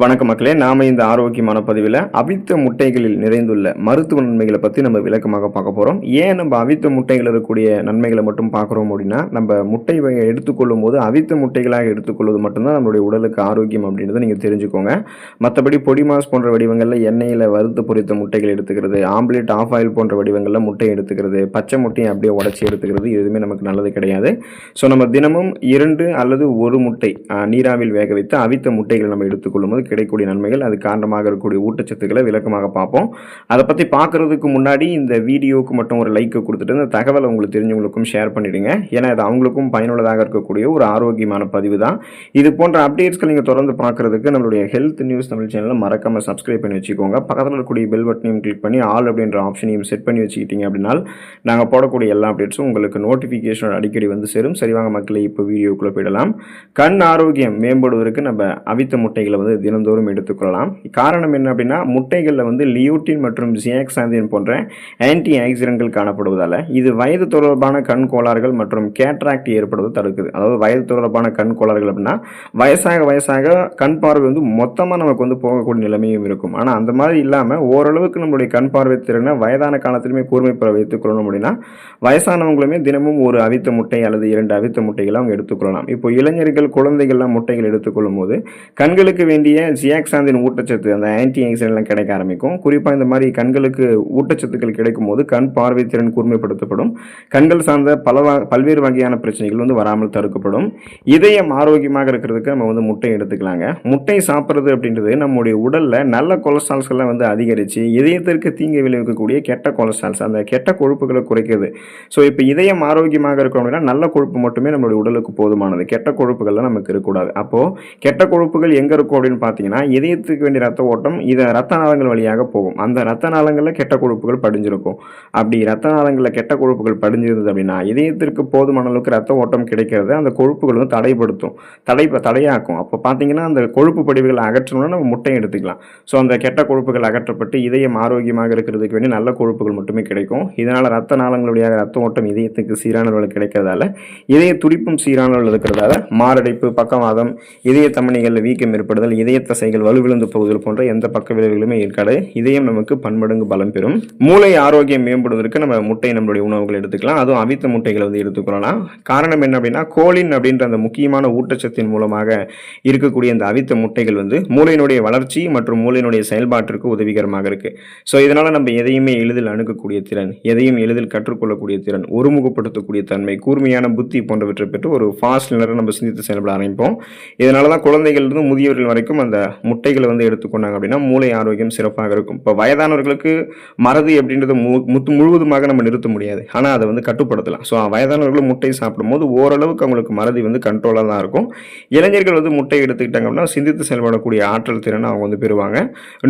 வணக்கம் மக்களே, நாம இந்த ஆரோக்கியமான பதிவில் அவித்த முட்டைகளில் நிறைந்துள்ள மருத்துவ நன்மைகளை பற்றி நம்ம விளக்கமாக பார்க்க போகிறோம். ஏன் நம்ம அவித்த முட்டைகள் இருக்கக்கூடிய நன்மைகளை மட்டும் பார்க்குறோம் அப்படின்னா, நம்ம முட்டை வகையை எடுத்துக்கொள்ளும் போது அவித்த முட்டைகளாக எடுத்துக்கொள்வது மட்டும்தான் நம்மளுடைய உடலுக்கு ஆரோக்கியம் அப்படின்றத நீங்கள் தெரிஞ்சுக்கோங்க. மற்றபடி பொடி மாஸ் போன்ற வடிவங்களில் எண்ணெயில் வறுத்து பொரித்த முட்டைகள் எடுத்துக்கிறது, ஆம்லேட் ஆஃப் ஆயில் போன்ற வடிவங்களில் முட்டை எடுத்துக்கிறது, பச்சை முட்டையை அப்படியே உடச்சி எடுத்துக்கிறது எதுவுமே நமக்கு நல்லது கிடையாது. ஸோ நம்ம தினமும் 2 அல்லது 1 முட்டை நீராவில் வேக வைத்து அவித்த முட்டைகளை நம்ம எடுத்துக்கொள்ளும் போது கிடைக்கக்கூடிய நன்மைகள், அது காரணமாக இருக்கக்கூடிய ஊட்டச்சத்துக்களை விளக்கமாக பார்ப்போம். அதை பற்றி பார்க்குறதுக்கு முன்னாடி இந்த வீடியோவுக்கு மட்டும் ஒரு லைக் கொடுத்துட்டு இந்த தகவலை உங்களுக்கு தெரிஞ்சவங்களுக்கும் ஷேர் பண்ணிவிடுங்க. ஏன்னா அது அவங்களுக்கும் பயனுள்ளதாக இருக்கக்கூடிய ஒரு ஆரோக்கியமான பதிவு தான். இது போன்ற அப்டேட்ஸ்கள் நீங்கள் தொடர்ந்து பார்க்குறதுக்கு நம்மளுடைய ஹெல்த் நியூஸ் தமிழ் சேனலை மறக்காமல் சப்ஸ்கிரைப் பண்ணி வச்சுக்கோங்க. பக்கத்தில் இருக்கக்கூடிய பெல் பட்டனையும் கிளிக் பண்ணி ஆல் அப்படின்ற ஆப்ஷனையும் செட் பண்ணி வச்சுக்கிட்டீங்க அப்படின்னா நாங்கள் போடக்கூடிய எல்லா அப்டேட்ஸும் உங்களுக்கு நோட்டிஃபிகேஷன் அடிக்கடி வந்து சேரும். சரிவாங்க மக்களை, இப்போ வீடியோக்குள்ளே போயிடலாம். கண் ஆரோக்கியம் மேம்படுவதற்கு நம்ம அவித்த முட்டைகளை வந்து தினந்தோறும் எடுத்துக்கொள்ளலாம். காரணம் என்ன அப்படின்னா, முட்டைகளில் வந்து லியூட்டின் மற்றும் ஜியாக்சாந்தின் போன்ற ஆன்டி ஆக்சிடென்ட்கள் காணப்படுவதால் இது வயது தொடர்பான கண் கோளாறுகள் மற்றும் கேட்ராக்ட் ஏற்படுவது தடுக்குது. அதாவது வயது தொடர்பான கண் கோளாறுகள் அப்படின்னா வயசாக கண் பார்வை வந்து மொத்தமாக நமக்கு வந்து போகக்கூடிய நிலைமையும் இருக்கும். ஆனால் அந்த மாதிரி இல்லாமல் ஓரளவுக்கு நம்மளுடைய கண் பார்வை திறனை வயதான காலத்திலுமே கூர்மை பெற வைத்துக் கொள்ளணும் அப்படின்னா வயசானவங்களுமே தினமும் ஒரு அவித்த முட்டை அல்லது 2 அவித்த முட்டைகளை அவங்க எடுத்துக்கொள்ளலாம். இப்போ இளைஞர்கள், குழந்தைகள்லாம் முட்டைகள் எடுத்துக்கொள்ளும் போது கண்களுக்கு வேண்டிய ஜியாக்சாந்தின் ஊட்டச்சத்து, அந்த ஆன்டி ஆக்சிடென்ட்லாம் கிடைக்க ஆரம்பிக்கும். குறிப்பாக இந்த மாதிரி கண்களுக்கு ஊட்டச்சத்துக்கள் கிடைக்கும் போது கண் பார்வை திறன் கூர்மைப்படுத்தப்படும். கண்கள் சார்ந்த பல்வேறு வகையான பிரச்சனைகள் வந்து வராமல் தடுக்கப்படும். இதயம் ஆரோக்கியமாக இருக்கிறதுக்கு நம்ம வந்து முட்டை எடுத்துக்கலாங்க. முட்டை சாப்பிட்றது அப்படின்றது நம்முடைய உடலில் நல்ல கொலஸ்ட்ரால்ஸ்லாம் வந்து அதிகரித்து இதயத்திற்கு தீங்கு விளைவிக்கக்கூடிய கெட்ட கொலஸ்ட்ரால்ஸ், அந்த கெட்ட கொழுப்புகளை குறைக்கிறது. ஸோ இப்போ இதயம் ஆரோக்கியமாக இருக்கணும் அப்படின்னா நல்ல கொழுப்பு மட்டுமே நம்மளுடைய உடலுக்கு போதுமானது. கெட்ட கொழுப்புகள்லாம் நமக்கு இருக்கக்கூடாது. அப்போது கெட்ட கொழுப்புகள் எங்கே இருக்கும் அப்படின்னு பார்த்தீங்கன்னா, இதயத்துக்கு வேண்டிய ரத்த ஓட்டம் இதை ரத்த நாளங்கள் வழியாக போகும். அந்த ரத்த நாளங்களில் கெட்ட கொழுப்புகள் படிஞ்சிருக்கும். அப்படி ரத்த நாளங்களில் கெட்ட கொழுப்புகள் படிஞ்சிருந்தது அப்படின்னா இதயத்திற்கு போதுமான அளவுக்கு ரத்த ஓட்டம் கிடைக்கிறது அந்த கொழுப்புகள் வந்து தடையாக்கும். அப்போ பார்த்தீங்கன்னா அந்த கொழுப்பு படிவுகளை அகற்றணும்னா நம்ம முட்டையை எடுத்துக்கலாம். ஸோ அந்த கெட்ட கொழுப்புகள் அகற்றப்பட்டு இதயம் ஆரோக்கியமாக இருக்கிறதுக்கு வேண்டிய நல்ல கொழுப்புகள் மட்டுமே கிடைக்கும். இதனால் ரத்த நாளங்கள் வழியாக ரத்த ஓட்டம் இதயத்துக்கு சீரான அளவில் கிடைக்கிறதால இதய துடிப்பும் சீரான அளவில் இருக்கிறதால மாரடைப்பு, பக்கவாதம், இதய தமனிகளில் வீக்கம் ஏற்படுதல், இதய தசைகள் வலுவிழந்து போகுதல் போன்ற எந்த பக்க விளைவுகளுமே இருக்காது. இதயம் நமக்கு பன்மடங்கு பலம் பெறும். மூளை ஆரோக்கியம் மேம்படுவதற்கு நம்ம முட்டை நம்மளுடைய உணவுகள் எடுத்துக்கலாம். அதுவும் அவித்த முட்டைகளை வந்து எடுத்துக்கொள்ளலாம். காரணம் என்ன அப்படின்னா, கோலின் அப்படின்ற அந்த முக்கியமான ஊட்டச்சத்தின் மூலமாக இருக்கக்கூடிய அந்த அவித்த முட்டைகள் வந்து மூளையினுடைய வளர்ச்சி மற்றும் மூளையினுடைய செயல்பாட்டிற்கு உதவிகரமாக இருக்கு. ஸோ இதனால நம்ம எதையுமே எளிதில் அணுகக்கூடிய திறன், எதையும் எளிதில் கற்றுக்கொள்ளக்கூடிய திறன், ஒருமுகப்படுத்தக்கூடிய தன்மை, கூர்மையான புத்தி போன்றவற்றை பெற்று ஒரு ஃபாஸ்ட் லேர்னர் நம்ம சிந்தித்து செயல்பட ஆரம்பிப்போம். இதனால தான் குழந்தைகளிலிருந்து முதியவர்கள் வரைக்கும் அந்த முட்டைகளை வந்து எடுத்துக்கொண்டாங்க அப்படின்னா மூளை ஆரோக்கியம் சிறப்பாக இருக்கும். இப்போ வயதானவர்களுக்கு மறதி அப்படின்றது முழுவதுமாக நம்ம நிறுத்த முடியாது. ஆனால் அதை வந்து கட்டுப்படுத்தலாம். ஸோ வயதானவர்களும் முட்டை சாப்பிடும் போது ஓரளவுக்கு அவங்களுக்கு மறதி வந்து கண்ட்ரோலாக தான் இருக்கும். இளைஞர்கள் வந்து முட்டை எடுத்துக்கிட்டாங்க அப்படின்னா சிந்தித்து செயல்படக்கூடிய ஆற்றல் திறனை அவங்க வந்து பெறுவாங்க.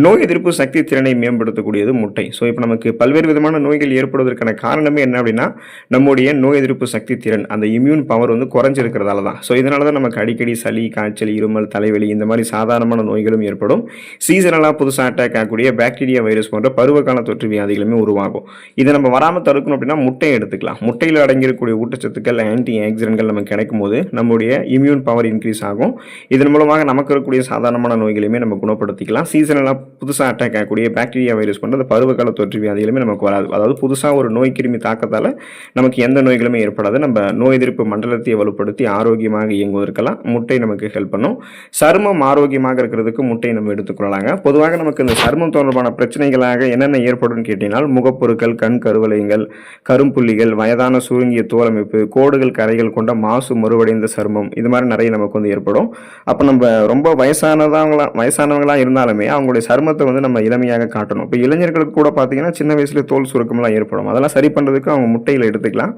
நோய் எதிர்ப்பு சக்தி திறனை மேம்படுத்தக்கூடியது முட்டை. ஸோ இப்போ நமக்கு பல்வேறு விதமான நோய்கள் ஏற்படுவதற்கான காரணமே என்ன அப்படின்னா, நம்முடைய நோய் எதிர்ப்பு சக்தி திறன், அந்த இம்யூன் பவர் வந்து குறைஞ்சிருக்கிறதால தான். ஸோ இதனால தான் நமக்கு அடிக்கடி சளி, காய்ச்சல், இருமல், தலைவலி இந்த மாதிரி சாதாரணமான நோய்களும் ஏற்படும். சீசனலாக புதுசாக அட்டாக் ஆகக்கூடிய பாக்டீரியா, வைரஸ் போன்ற பருவகால தொற்று வியாதிகளுமே உருவாகும். இதை நம்ம வராமல் தடுக்கணும் அப்படின்னா முட்டையை எடுத்துக்கலாம். முட்டையில் அடங்கியிருக்கக்கூடிய ஊட்டச்சத்துக்கள், ஆன்டி ஆக்சிடென்ட்கள் நமக்கு கிடைக்கும் போது நம்முடைய இம்யூன் பவர் இன்க்ரீஸ் ஆகும். இதன் மூலமாக நமக்கு இருக்கக்கூடிய சாதாரணமான நோய்களையுமே நம்ம குணப்படுத்திக்கலாம். சீசனலாக புதுசாக அட்டாக் ஆகக்கூடிய பாக்டீரியா, வைரஸ் போன்ற அந்த பருவகால தொற்று வியாதிகளுமே நமக்கு வராது. அதாவது புதுசாக ஒரு நோய் கிருமி தாக்கத்தால் நமக்கு எந்த நோய்களுமே ஏற்படாது. நம்ம நோய் எதிர்ப்பு மண்டலத்தை வலுப்படுத்தி ஆரோக்கியமாக இயங்குவதற்கெல்லாம் முட்டை நமக்கு ஹெல்ப் பண்ணும். சருமம் ஆரோக்கியமாக இருக்கிறதுக்கு முட்டை நம்ம எடுத்துக்கொள்ளலாங்க. பொதுவாக நமக்கு இந்த சருமம் தொடர்பான பிரச்சனைகளாக என்னென்ன ஏற்படும் கேட்டீங்கன்னா, முகப்பொருட்கள், கண் கருவளையங்கள், கரும்புள்ளிகள், வயதான சுருங்கிய தோலமைப்பு, கோடுகள், கரைகள் கொண்ட மாசு மறுவடைந்த சருமம், இது மாதிரி நிறைய நமக்கு வந்து ஏற்படும். அப்போ நம்ம ரொம்ப வயசானவங்களா இருந்தாலுமே அவங்களுடைய சருமத்தை வந்து நம்ம இளமையாக காட்டணும். இப்போ இளைஞர்களுக்கு கூட பார்த்தீங்கன்னா சின்ன வயசுல தோல் சுருக்கம்லாம் ஏற்படும். அதெல்லாம் சரி பண்ணுறதுக்கு அவங்க முட்டையில் எடுத்துக்கலாம்.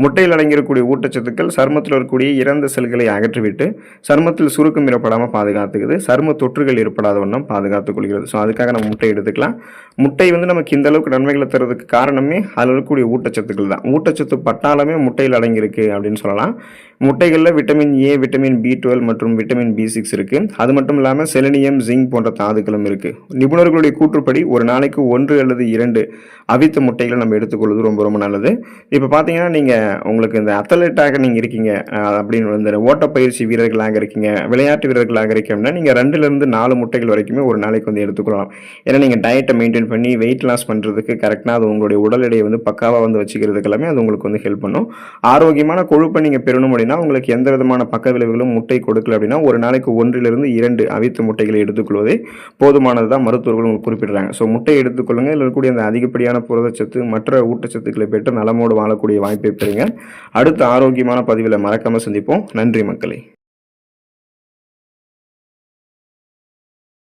முட்டையில் அடங்கியிருக்கக்கூடிய ஊட்டச்சத்துக்கள் சருமத்தில் இருக்கக்கூடிய இறந்த செல்களை அகற்றிவிட்டு சருமத்தில் சுருக்கம் ஏற்படாமல் பாதுகாத்துக்குது. சரும தொற்றுகள் ஏற்படாத வண்ணம் பாதுகாத்துக் கொள்கிறது. ஸோ அதுக்காக நம்ம முட்டை எடுத்துக்கலாம். முட்டை வந்து நமக்கு இந்த அளவுக்கு நன்மைகளை தருவதற்கு காரணமே அதில் இருக்கக்கூடிய ஊட்டச்சத்துக்கள் தான். ஊட்டச்சத்து பட்டாளமே முட்டையில் அடங்கியிருக்கு அப்படின்னு சொல்லலாம். முட்டைகளில் விட்டமின் ஏ, விட்டமின் B12 மற்றும் விட்டமின் B6 இருக்கு. அது மட்டும் இல்லாமல் செலினியம், ஜிங்க் போன்ற தாதுக்களும் இருக்கு. நிபுணர்களுடைய கூற்றுப்படி ஒரு நாளைக்கு 1 அல்லது 2 அவித்த முட்டைகளை நம்ம எடுத்துக்கொள்வது ரொம்ப ரொம்ப நல்லது. இப்போ பார்த்தீங்கன்னா நீங்கள் உங்களுக்கு இந்த அத்லெட்டாக நீங்கள் இருக்கீங்க அப்படின்னு இந்த ஓட்டப்பயிற்சி வீரர்களாக இருக்கீங்க, விளையாட்டு வீரர்களாக இருக்கீங்கன்னா நீங்கள் 2லேருந்து 4 முட்டைகள் வரைக்குமே ஒரு நாளைக்கு வந்து எடுத்துக்கலாம். ஏன்னா நீங்கள் டயட்டை மெயின்டைன் பண்ணி வெயிட் லாஸ் பண்ணுறதுக்கு கரெக்டாக அது உங்களுடைய உடல் எடையை வந்து பக்காவாக வந்து வச்சுக்கிறதுக்கு எல்லாமே அது உங்களுக்கு வந்து ஹெல்ப் பண்ணும். ஆரோக்கியமான கொழுப்பை நீங்கள் பெறணும் அப்படின்னா உங்களுக்கு எந்த விதமான பக்க விளைவுகளும் முட்டை கொடுக்கல அப்படின்னா ஒரு நாளைக்கு 1லிருந்து 2 அவித்த முட்டைகளை எடுத்துக்கொள்வதே போதுமானது தான் மருத்துவர்கள் உங்களுக்கு குறிப்பிடுறாங்க. ஸோ முட்டை எடுத்துக்கொள்ளுங்க. இதில் இருக்கக்கூடிய அந்த அதிகப்படியான புரதச்சத்து மற்ற ஊட்டச்சத்துக்களை பெற்று நலமோடு வாழக்கூடிய வாய்ப்பை பெறுங்க. அடுத்த ஆரோக்கியமான பதிவில் மறக்காமல் சந்திப்போம். நன்றி மக்களே.